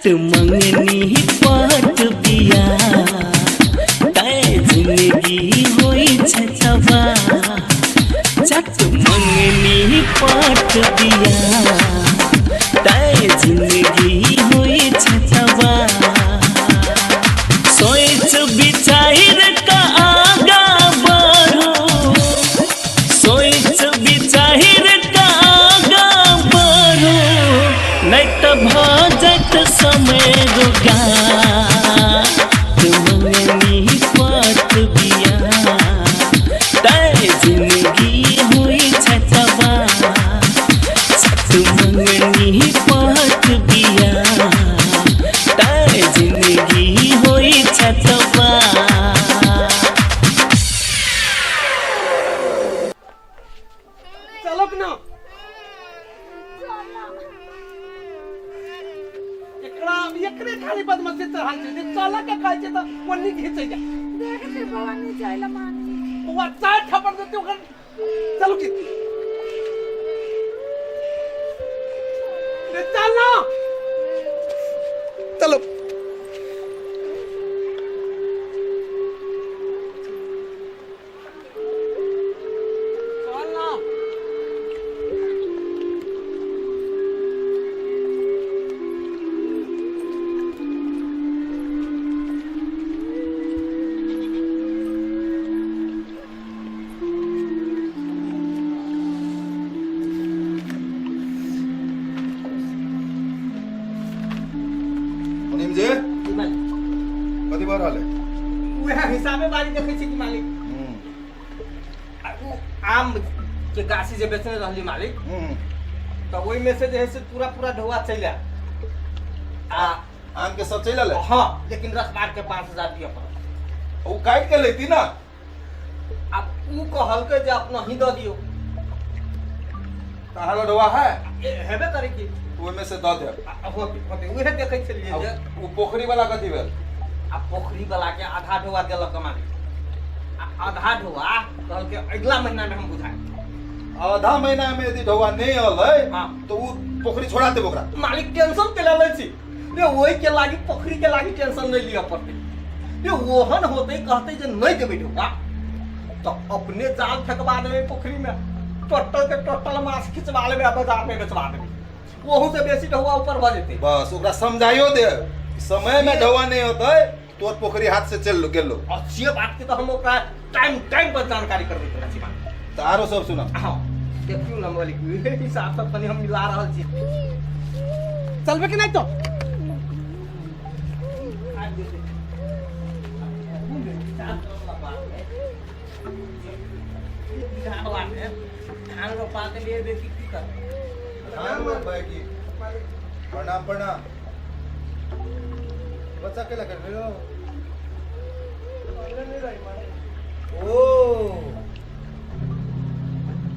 चट मंगनी पात बिया तय जिंदगी होई छछवा चट मंगनी पात बिया तय जिंदगी होई छछवा सोच विचार का आगा बढ़ो सोच विचार का आगा बढ़ो नहीं तो भजत समय रुका मंगनी पात बिया तय जिंदगी हुई छछवा सत मंगनी पात बिया तय जिंदगी हुई छछवा चलो कि ना एकरे खाली बदमाशी चढ़ाल छे चला के खाइ छे त वन्नी घिचै जा देख से भवानी जाइला मानी बुआ चार थप्पड़ देते ओकर चलो कि रे चल ना चलो चल ना मुनीम जी कति बार आले उहे हिसाबे बारी देखै छी कि मालिक आम के गाछी जे बेचने रहली मालिक तो ओई में से जे है से पूरा पूरा ढोआ चैला आ आम के सब चल ले हां लेकिन रखबार के 5000 दिया पड़ल वो काट के लेती ना अब ऊ कहल के जे अपना ही द दियो कहां डवा है हेबे करे की ओय में से द दे होते उहे देखै छलिए जे वो पोखरी वाला कथि भेल आ पोखरी वाला के आधा ढोआ देलक मालिक आधा ढोआ कहल के अगला महीना में हम बुझाए आधा महीना में यदि ढवा नहीं आलै हां तो वो पोखरी छोड़ा देबो ओकरा मालिक टेंशन के ले छी ये ओई के लागी पोखरी के लागी टेंशन नहीं लिया पड़ते ये ओहन होते कहते जे नहीं देबे ढोआ तो अपने जाल फेंकवा देबे पोखरी में टोटल माछ खिंचवा लेबे बाजार में बेचवा देबे वहू से बेसी ढोआ ऊपर भ जेते बस ओकरा समझाइयो दे समय में ढवा नहीं होतै तोर पोखरी हाथ से चल गेलो अच्छी बात के तो हम ओकरा टाइम पर जानकारी कर देते अच्छी बात तारो सब सुना हां देखियो ना मालिक ये हिसाब से तनी हम मिला रहल छी चलबे कि नहीं तो धान रोपा के लिए देखी की कर प्रणाम प्रणाम बच्चा के लग रहे हो ओ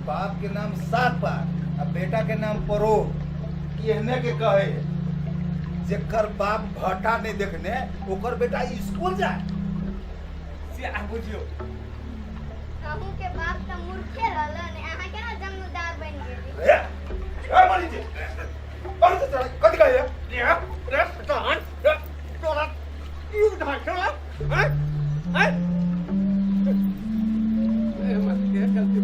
बाप के नाम सात बार अब बेटा के नाम परो कहने के कहे जेकर बाप भट्टा नहीं देखने ओकर बेटा स्कूल जाए से आ बुझियो कहूं के बाप त मूर्खे रहलन आहा केना जन्मदार बन गेली ए मारी जी और से कथि कहे रे तहन तोरा क्यों ढाका हैं हैं ए मत के गलती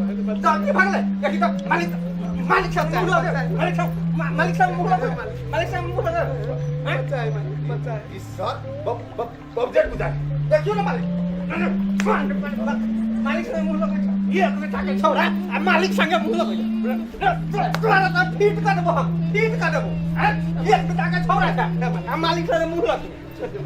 भागले देखि तो मालिक सब मालिक सब मुंह हैं बचाए मालिक इस सर बबजेट बुझाए देखियो ना मालिक से मुंह लगे ये अपने टाके छोरा आ मालिक संगे मुंह लगे तोरा त फीट कर देबो हम फीट कर देबो हैं ये अपने टाके छोरा का आ मालिक से मुंह लगे छोड़ दे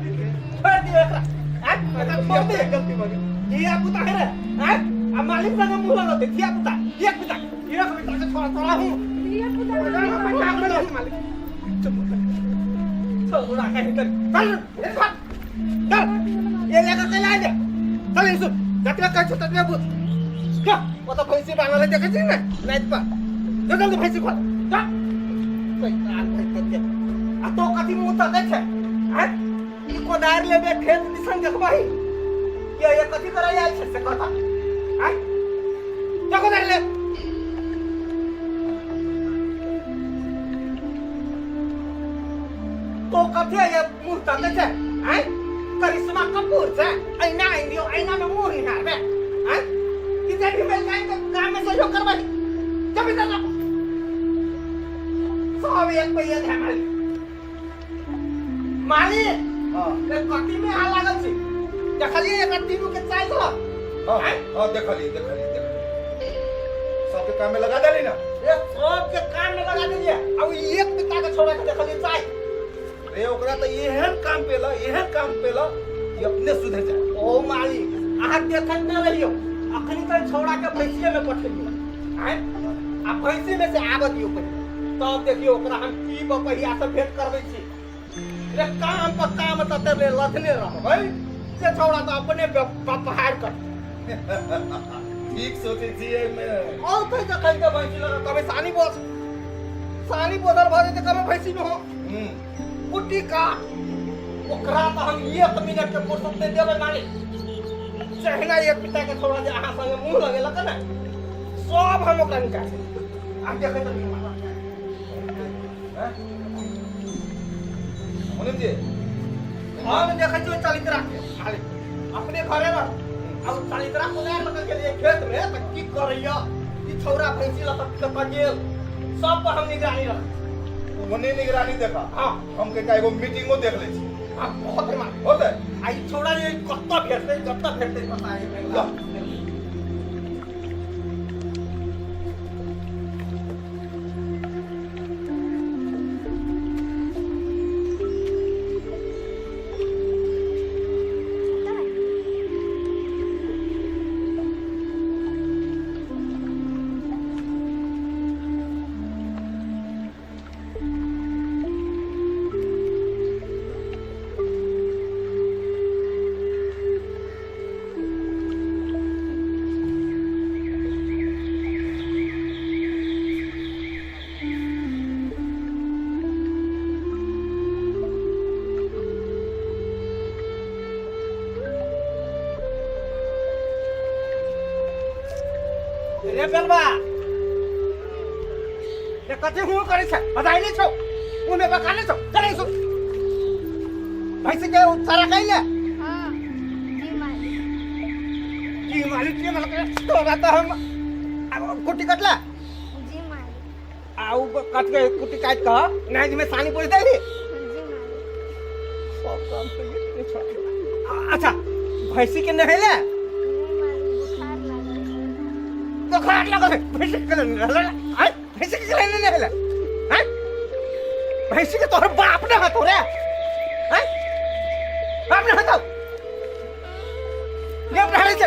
एकरा हैं एकरा छोड़ दे गलती हो गई ये पुता है रे हैं आ मालिक संगे मुंह लगे ये पुता ये अपने टाके छोरा तोरा हूं ये पुता मैं काम में नहीं मालिक छोरा का इधर चल ये लेकर के ला दे चल इसु जतरा का छोटा ने बुझ क्या वो तो भैंसी बांगले देखे छी ना नाइट पर जल्दी भैंसी खोल जा शैतान भैंस के आ तो कथि मुंह त देखे हैं ई कोदार लेबे खेत निसन देखबाही ये कथि करे आयल छै से कथा हैं क्या कोदार ले तो का कथी है ये मुंह तंदे छे हैं करिश्मा कपूर छे ऐना इंडियो ऐना में मुंह निहार बे हैं कि जे भी मिल जाए तो काम में सहयोग करबे जब इधर ना सब एक पे एक है मालिक हां ले कटी में आ लागल छी देखलिए एक तीनों के चाय तो हां देखली सबके काम में लगा देली ना ये सब के काम में लगा दीजिए अब एक पिता के छोड़ा के देखलिए चाय रे ओकरा तो एहन काम पेला कि अपने सुधर जाए ओ मालिक आहा देखत न रहियो अखनी तक छोड़ा के भैंसिए में पठेलियो हैं आ भैंसी में से आब दियो पहिले तब देखियो ओकरा हम की बपहिया से भेंट करबै छी रे काम पर काम तते ले लथने रहबै से छोड़ा तो अपने पहाड़ कर ठीक सोचे छिए मैं और कहीं देखै के भैंसी लगा कभी सानी बोतल भर दे कभी भैंसी में हो कुटी का ओकरा तो हम 1 मिनट के फुर्सत दे देबै मालिक चहना एक पिता के छोड़ा जे अहाँ संगे मुंह लगेला त ना सब हम ओकरा निकाल आ देखे त नहीं हैं मुनीम जी हम देखे जो चलित राखे मालिक अपने घरे रह अब चलित राख कोना लग के लिए खेत में त की करैया ई छोरा भैंसी लटक के गेल सब पर हम निगरानी रख मने निगरानी देखा हां हम के एगो मीटिंगो देख ले छी हां बहुत है मालिक होतै आई छोड़ा ये कत्ता भेटते पता है रे बेलबा ये कथि हुँ करे छ बधाई नहीं छौ मुने बकाने छौ चले सु भैंस के सारा कइले हां जी मालिक की मालिक के मतलब तो बात हम अब कुटी कटला जी मालिक आउ कट के कुटी काट का नहीं जी में सानी पूरी दे दी जी मालिक सब काम तो ये छोड़ अच्छा भैंसी के नहले बुखार लागल बुखार लगल भैंसी के नहले हैं भैंसी के नहले हैं भैंसी के तोहर बाप ने हाथ रे हैं बाप ने हाथ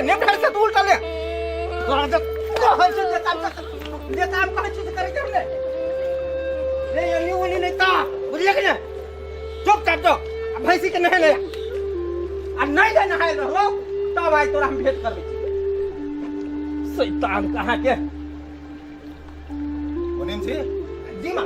नेप ढाल से तू उल्टा ले राजा कहां से ये काम कहां से करे करने ले ये यूनी नहीं ता बुझिए कि नहीं चुपचाप जो भैंसी के नहले आ नहीं ले नहाए रहो तब आई तोरा हम भेंट कर शैतान कहाँ के मुनीम जी जी मां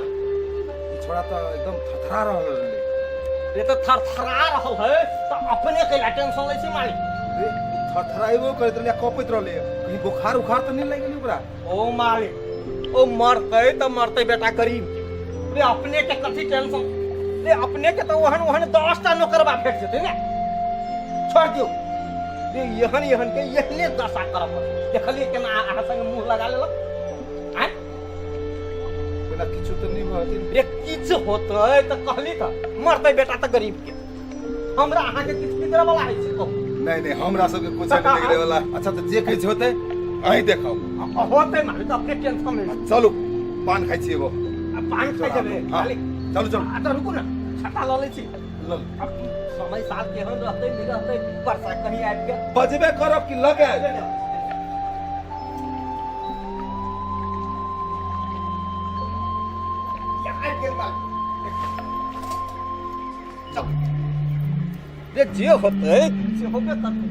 छोड़ा तो एकदम थरथरा रहल ये तो थरथरा रहल है तो अपने के टेंशन ले छी मालिक रे थरथराइबो करत रहले कपैत रहले कहीं बुखार उखार तो नहीं लग गेली ओकरा ओ मालिक ओ मरते बेटा गरीब रे अपने के कथी टेंशन रे अपने के तो वहन 10 टा नौकरबा भेट जेते ने छोड़ दियो रे यहन के यहने दशा करब देखलिए केना अहाँ संग मुंह लगा लेलक हैं बिना किछु तो नहीं होती रे किछ होतै त कहली त मरते बेटा त गरीब के हमरा अहाँ के किछ बिगड़े वाला है छै नहीं हमरा सब के कुछ नहीं बिगड़े वाला अच्छा तो जे कहि होते अहीं देखो होते मालिक अपने टेंशन में चलो पान खाइ छी एगो पान खाइ जेबे मालिक चलो आ रुकू ना छाता ल लै छी ल समय साल केहन रहते नहीं रहते वर्षा कहीं आबि के बजबे करब कि लगे रे जे होते से होबे करते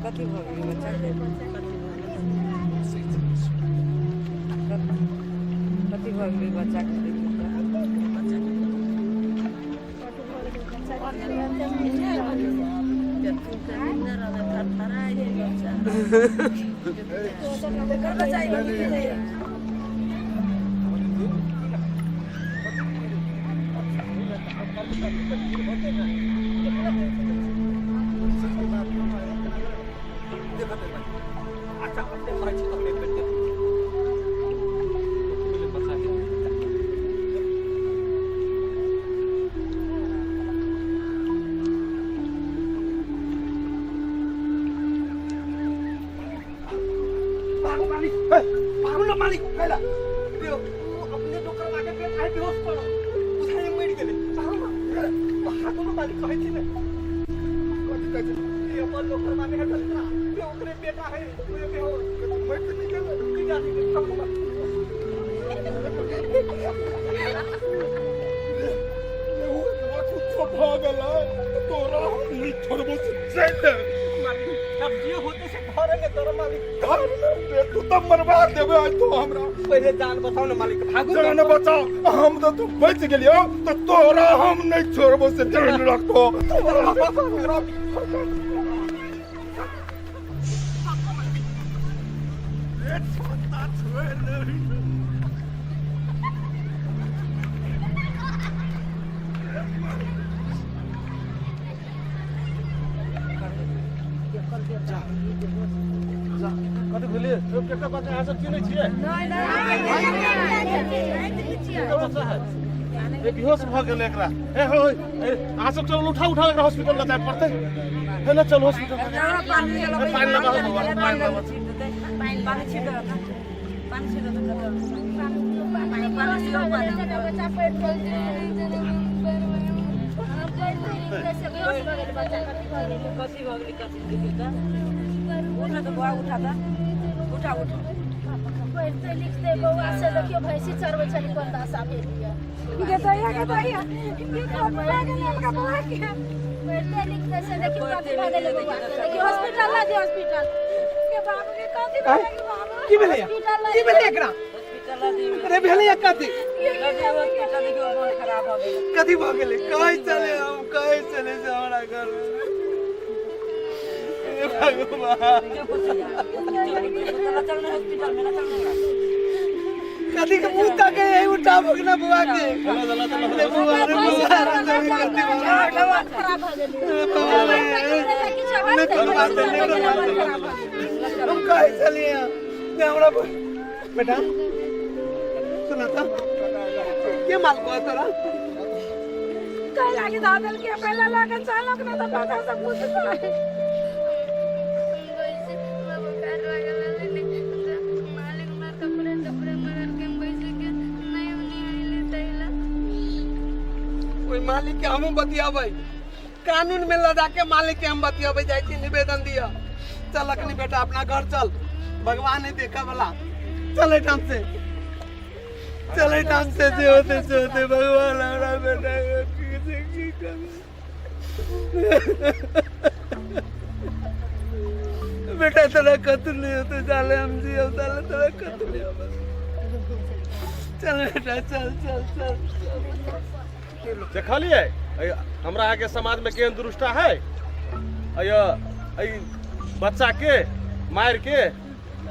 कथी भऽ गेलै बच्चा के भगली बच्चा के देखी अच्छा अपने भाई को ले बैठे मालिक पहिला त्यो अपने डॉक्टर मागे पे आए बेहोश पड़ो उठाए मर गेले हाथों मालिक कहै छी ने कथि कहै छी ये अपन डॉक्टर मागे है डॉक्टर ये ओकरे बेटा है ये बेहोश मर त नहीं गेल की जानी सब हो गला तोरा नहीं छोड़बो से अब ये होते से भरेंगे तोरा मालिक घर में तू तो मरवा देबे आज तो हमरा पहले जान बताओ ना मालिक भागो जान बचाओ हम तो तू बच गेलियो तो तोरा हम नहीं छोड़बो से जान रखो मेरा ए छोटा छोड़ नहीं कतै भेलिए यो केटा बच्चा आछ चिनै छियै केटा बच्चा है ए बेहोश भ गेल एकरा ए हो आछ चल उठा एकरा हॉस्पिटल ल जाय पड़तै है ना चल हॉस्पिटल पानी लगा पानी छिट कसी भगली उठा तो बुआ उठा पढ़ते लिखते बउआ से देखियो भैंसी चरबै छली कोंदा साफे लिया पढ़ते लिखते से देखियो कथि भ गेलै बउआ देखियो हॉस्पिटल ला दे हॉस्पिटल के बाबू के कथि भ गेलै बाबू की भेलै एकरा हॉस्पिटल ला दे अरे भेलै कथि हॉस्पिटल देखियो बहुत खराब हो गेलै कथि भ गेलै कहि चले हम कहि चले से हमरा घर भगवान कथी के पूता के यही उठाबो के ना बुआ के अरे बुआ रे बुआ खराब भ गेलै हम कहि चलिए ने हमरा बेटा सुना था के माल को तोरा कह लागे दादल के पहला लागे चालक ना तो पता सब कुछ कोई मालिक के हम बतियाबै कानून में लगा के मालिक के हम बतियाबै जाय छी निवेदन दिया चलक नहीं बेटा अपना घर चल भगवान है देखा वाला चले टाइम से जो होते भगवान हमरा बेटा की कर बेटा तेरा कत्ल नहीं होते साले हम जी अब साले तेरा कत्ल नहीं होगा चल बेटा चल देखलिए हमरा आगे समाज में केहन दुरुष्टा है बच्चा के मार के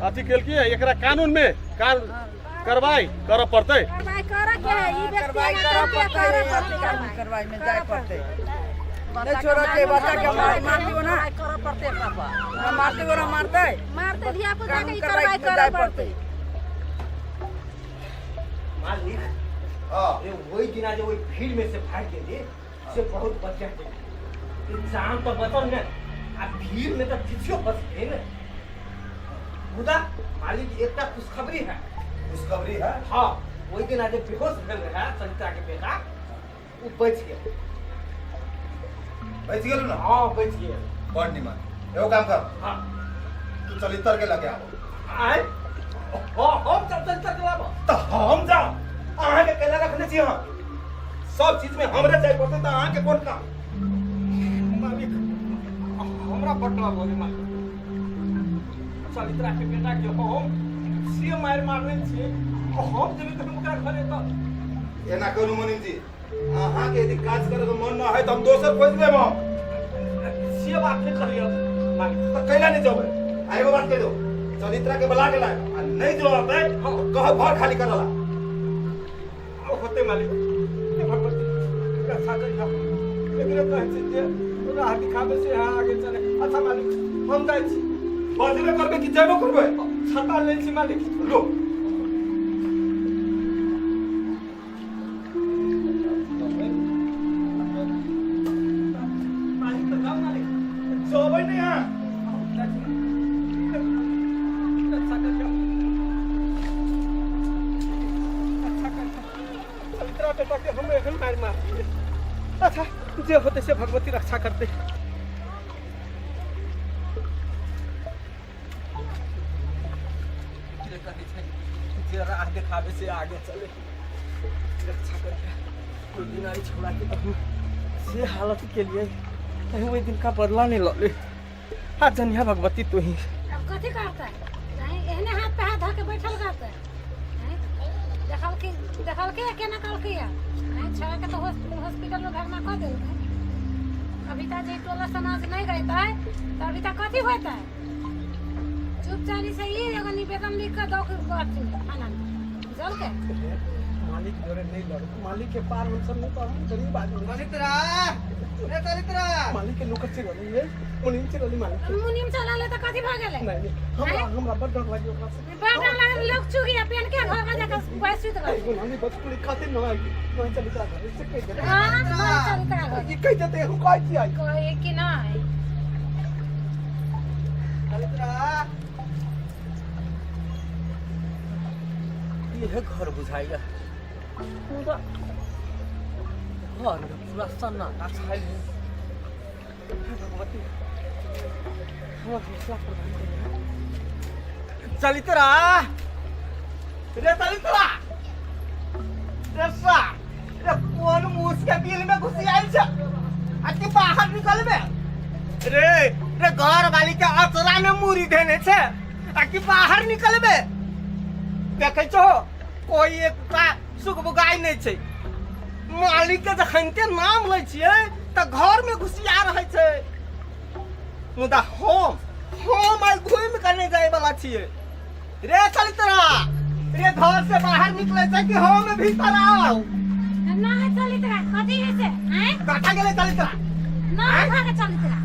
अथी केल की एकरा कानून में कार्रवाई कर पड़ते कार्रवाई में जाय पड़ते नहीं छोड़ा के बच्चा के मारती ना कर पड़ते मारते धिया पुता के कार्रवाई करे पड़ते मालिक ये वही दिना जो वही भीड़ में से भाग गए से बहुत बचा थे जान तो बचल ने आ भीड़ में तो किछो बच गए ने खुदा मालिक एकटा खुशखबरी है हां वही दिन आज बेहोश भेल रहा संता के बेटा वो बच गया ना हां बच गया बड़ निमन एगो काम कर हां तू चलितर के लगे आओ आए हम चल लाबो तो हम जाओ आहाँ के केला रखने छी हम सब चीज में हमरे जाय पड़ते त आहाँ के कोन काम मालिक हमरा पटवा बोले मालिक चल इतरा के बेटा के हम से मारने छी हम जेबे तो ओकरा घरे तो एना करू मनीष जी अहाँ के यदि काज करे के मन न है तो हम दोसर खोज लेब हम से बात नहीं करियो मालिक तो कैला नहीं जबे आएगो बात कह दो चरित्रा के बुला के लाए आ नहीं जो आते कह घर खाली कर ला होते मालिक भगवती का सागर का लेकिन कह छी जे ओकरा हाथ दिखावे से हां आगे चले अच्छा मालिक हम जाई छी बजरे करबे कि जेबो करबे छता ले छी मालिक लो मालिक तो जाओ मालिक जोबे नहीं हां सागर का अच्छा कर पवित्रा बेटा के हम एहन मार अच्छा जे होते से भगवती रक्षा करते राह दिखावे से आगे चले रक्षा करके कोई बीमारी छोड़ा के कहूँ से हालत के लिए कहीं वही दिन का बदला नहीं ले आज जनिया भगवती तू ही अब कथी करता है एहने हाथ पे हाथ धर के बैठल करता है देखल के केना कल के छड़ा के तो हॉस्पिटल में भरना कर देल अभी तक जे टोला समाज नहीं रहता है तो अभी तक कथी होता है चुपचानी से ही एगो निवेदन लिख के दो खाना चल के मालिक जोरे नहीं लड़ मालिक के पार हम सब नहीं पाऊ गरीब आदमी चरित्रा रे चरित्रा मालिक के नौकर से गली है मुनीम से गली मालिक के। मुनीम चला ले तो कथी भ गेले नहीं हमरा बड़ डर लागी ओकरा से बाटा लगे लोग चुगिया पेन के घर में जाकर पैसे तो एगो नानी बचपुली खातिर न आई नहीं चली जा घर से कह दे हां चल करा ये कह देते हम कह की आई कोई कि नहीं चरित्रा ये है घर बुझाइया पूरा घर में पूरा सन्नाटा छाई है भगवती हमारा फैसला प्रदान करिए चलित्रा रे चलित्रा रे सा रे कौन मूस के बिल में घुसी आई छ आके बाहर निकल बे रे रे घर वाली के अचरा में मुरी देने छे आके बाहर निकल बे देखे छो कोई एक का सुख बुगाई नहीं छे मालिक के जखन के नाम लै छिए त घर में घुसिया रहे छे मुदा हम आज घूम के नहीं जाए वाला छिए रे चलित्रा रे घर से बाहर निकले छे कि हम भीतर आओ नहीं चलित्रा कथी है से हैं काटा गेले चलित्रा ना भागे चलित्रा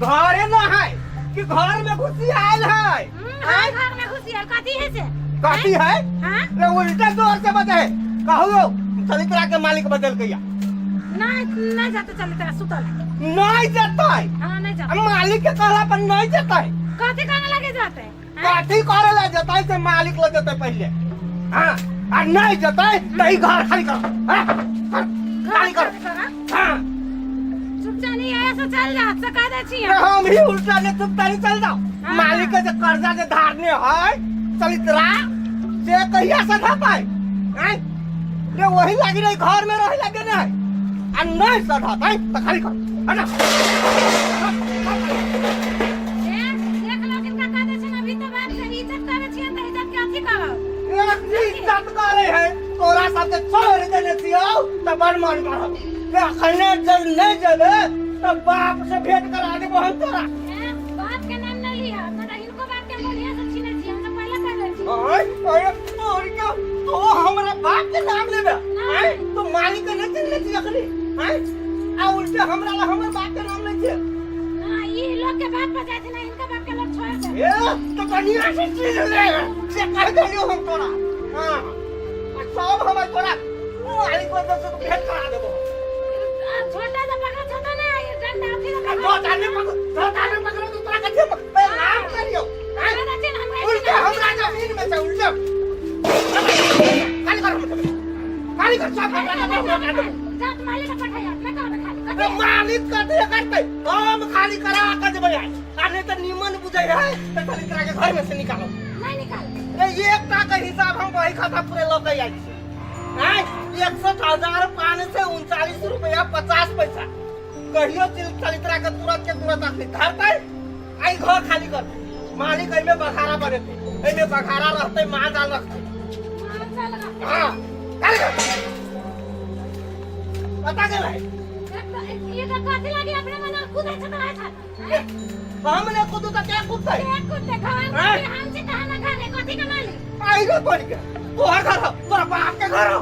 घरे न है कि घर में घुसिया आयल है घर में घुसिया कथी है से काटी है हां रे उल्टा जोर से बता है कहू चलित्रा के मालिक बदल गया नहीं जाते चलित्रा सुतल नहीं जाता है हां नहीं जाते मालिक के कहला पर नहीं जाता है कथी करने लगे जाते काठी करे ला जाता है से मालिक ले जाता है पहले हां और नहीं जाता है तो ही घर खाली करो हां खाली करो हां चुपचानी ऐसे चल जा सका दे छी हम ही उल्टा ने चुपचानी चल जाओ मालिक के जो कर्जा के धारने है चलित्रा से कहिया से था पाए हैं रे वही लगी रही घर में रही लगे नहीं आ नहीं सधा पाए तो खाली कर है ना देख लो किनका का दे छै अभी तो बात से इज्जत करे छी त इज्जत के अथी करो एक इज्जत करे है तोरा सब के छोड़ देने छियो त बड़ मन करो रे खने जल नहीं जले तो बाप से भेंट करा दे हम तोरा बाप के नाम न लिया ना इनको बाप के बोलिए सब छीने छी हम तो पहले कह रहे छी ओए तोर के तो हमरा बाप के नाम लेबे हैं तो मालिक के नहीं चिन्ह छी अखनी हैं आ उल्टे हमरा ला हमर बाप के नाम ले छी हां ये लोग के बाप पर जाते ना इनका बाप के लोग छोड़ दे ए तो कनिया से चिन्ह ले से कह देलियो हम तोरा हां आ सब हमर तोरा मालिक को तो भेंट करा देबो छोटा सा पकड़ छोटा ना ये डंडा अथी रखा तो जाने पकड़ तो तोरा के पे नाम करियो उल्टे हमरा जमीन में से उल्टे खाली कर सब जात मालिक पठाया मैं कहब रे मालिक कथि करते हम खाली करा के देबै आ नहीं तो निमन बुझै है तो खाली करा के घर में से निकालो नहीं निकाल रे एक टा के हिसाब हम वही खाता पूरे लग आई छी हैं 61,539 रुपया 50 पैसा कहियो चलित्रा के तुरंत आखिर धरते आई घर खाली कर मालिक एमे बखारा बनेते एमे बखारा रहते मां जाल रखते हाँ काले कर पता के भाई ये तो काफी लगी अपने मन कूदे से तो था हमने खुद तो क्या कुत्ता है एक कुत्ते खाए हमसे कहा ना खाने कथी का माली आएगा पड़ के तो आ घर तोरा बाप के घर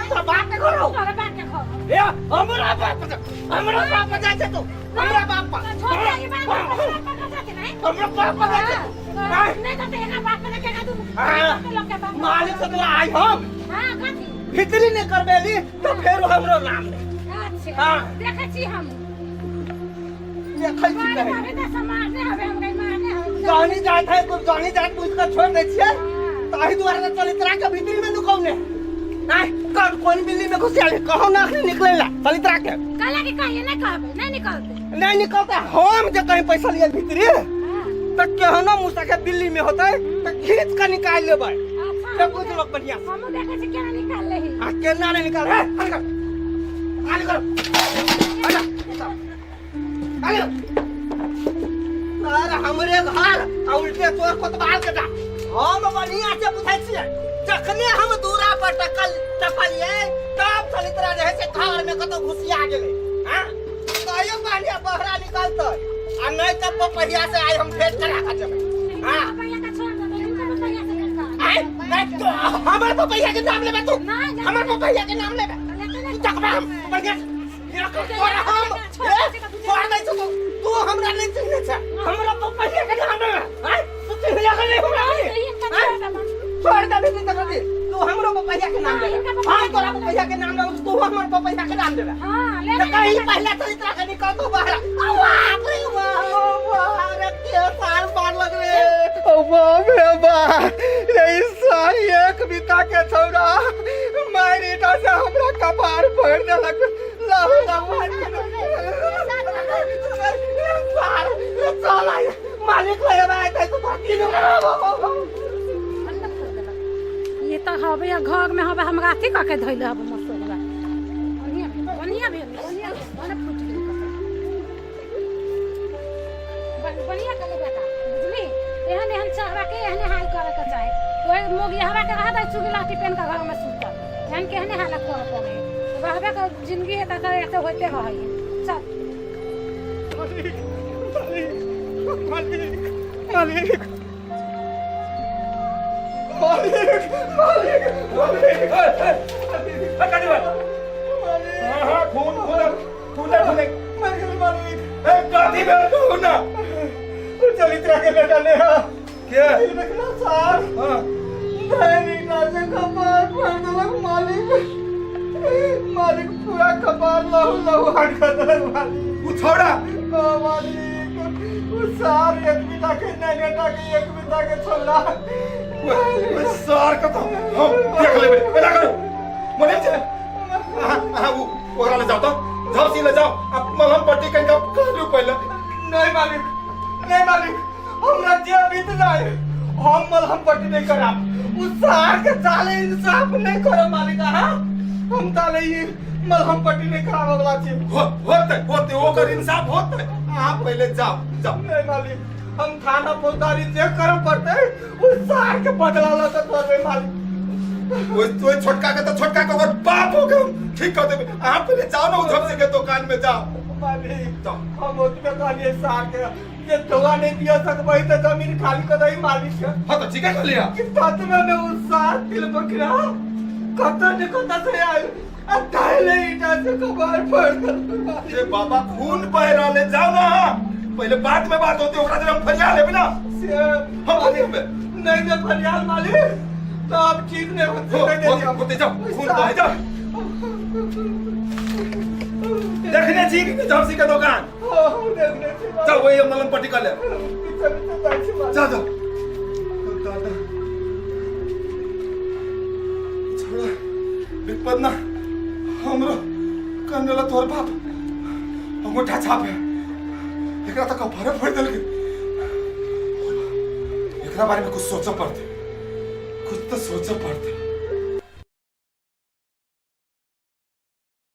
तोरा बाप के घर तोरा बाप के खो ए हमरा बाप पे जाते तू हमरा बाप पर छोड़ दे ये बात का जाते नहीं हमरा बाप पे जाते नहीं तो तेरा बाप ने क्या दूं लोग के बाप मालिक से तो आई हम हां कथी भीतरी नहीं करबेली तो फिर हमरो नाम ले अच्छा हाँ। देखे छी हम ये खैची मारे कहे मारे तो समाज ने हवे हम गई मारने हम जानी जात है तो जानी जात पूछ कर छोड़ दे छिए ताही द्वारा चली तरह के भीतरी में दुकाने नहीं कौन कौन बिल्ली में घुस आले कहो ना निकलेला चली तरह के काला के कहिए नहीं कहबे नहीं निकलते नहीं निकलता हम जो कहीं पैसा लिए भीतरी तो केहनो मुसा के बिल्ली में होता है तो खींच कर निकाल लेबै तो कुछ लोग बढ़िया हम देखे से क्या निकाल ले आ केना नहीं निकाल है आले कर आले अरे हमरे घर उल्टे तोर कोतवाल के जा हम बढ़िया से बुझाई छियै जखने हम दूरा पर टपलिए तब चली तरह रहे से घर में कतो घुसिया गेले हां कहियो बढ़िया बहरा निकलतै आ नहीं तब पहिया से आई हम भेंट करा के जेबै हां भैया का छोड़ दे इनका भैया से निकाल आई नहीं तो हमर पपैया के नाम लेबे तू हमर पपैया के नाम लेबे तू तकबा हम बढ़िया ये तोरा हम छोड़ दे तू हमरा नहीं चिन्है छै हमरा पपैया के नाम लेबे हां तू चिन्है के नहीं हमरा छोड़ दे बेटी तक दे तू हमरो पपैया के नाम लेबे हां तोरा पपैया के नाम लेबे तू हमर पपैया के नाम लेबे हां ले तो कहीं पहले तो इतना का निकल तो बाहर बाप रे वाह रे के साल बाद लग रे ओ बाप रे बाप रे साल एक बिता के छोड़ा मारी तो से हमरा कपार फोड़ देलक लाहू भगवान चल आई मालिक ले आए तो बाकी ये तो हवे घर में हवे हमरा अथी क के धइले हवे मसोला बढ़िया भी माने फूट गेल बढ़िया कले बेटा बुझली एहन एहन चाहवा के एहन हाल करे के चाहे कोई मोगी हवा के रहा दे चुगी लाठी पेन का घर में सुता एहन केहने हाल कर पड़े रहबे का जिंदगी है त ऐसे होते रही सब चलित्रा के बेटा ले क्या देखना सार कपार फाड़ देलक मालिक पूरा कपार लहू हाट कर देलक मालिक तू छोड़ा मालिक सार एक बिता के नेगेटा के एक बिता के छोड़ा सार का तो हम देख लेबे एला करो मने चले वो ओरा ले जाओ तो जाओ सी ले जाओ अब मलहम पट्टी कहीं का करू पहले नहीं मालिक हमरा जे बीत जाए हम मलहम पट्टी नहीं कराब उस सार के साले इंसाफ नहीं करो मालिक हां हम ताले ये मलहम पट्टी नहीं करावे वाला छी होते ओकर इंसाफ होते आप पहले जाओ नहीं मालिक हम थाना फौजदारी चेक करब पड़ते उस सार के बदला ला तो करबे मालिक वो छोटका के तो छोटका के और बाप हो गए ठीक कर देबे आप पहले जाओ ना उधर से के दुकान में जाओ मालिक हम ओतबे कहलिए सार के ये दवा नहीं दिया सकबै तो जमीन खाली कर दई मालिक के हां तो ठीक है कर लिया कि तत्व में उस सार दिल बकरा कत से आए अटाइले इटा से कबार फोड़ कर ये बाबा खून बह रहा ले जाओ ना पहले बात में बात होती ओकरा जब हम फरिया लेबे ना हम होते नहीं दे फरियाल मालिक तो अब ठीक नहीं होते जाओ खून बह जाओ देखने जी की जर्सी का दुकान जाओ वही मलम पट्टी कर ले जा जा छोड़ा विपद ना हमरो कन्नेला तोर बाप अंगूठा छापे एकरा तक भरे फोड़ देल के एकरा बारे में कुछ सोचा पड़ते कुछ तो सोचा पड़ते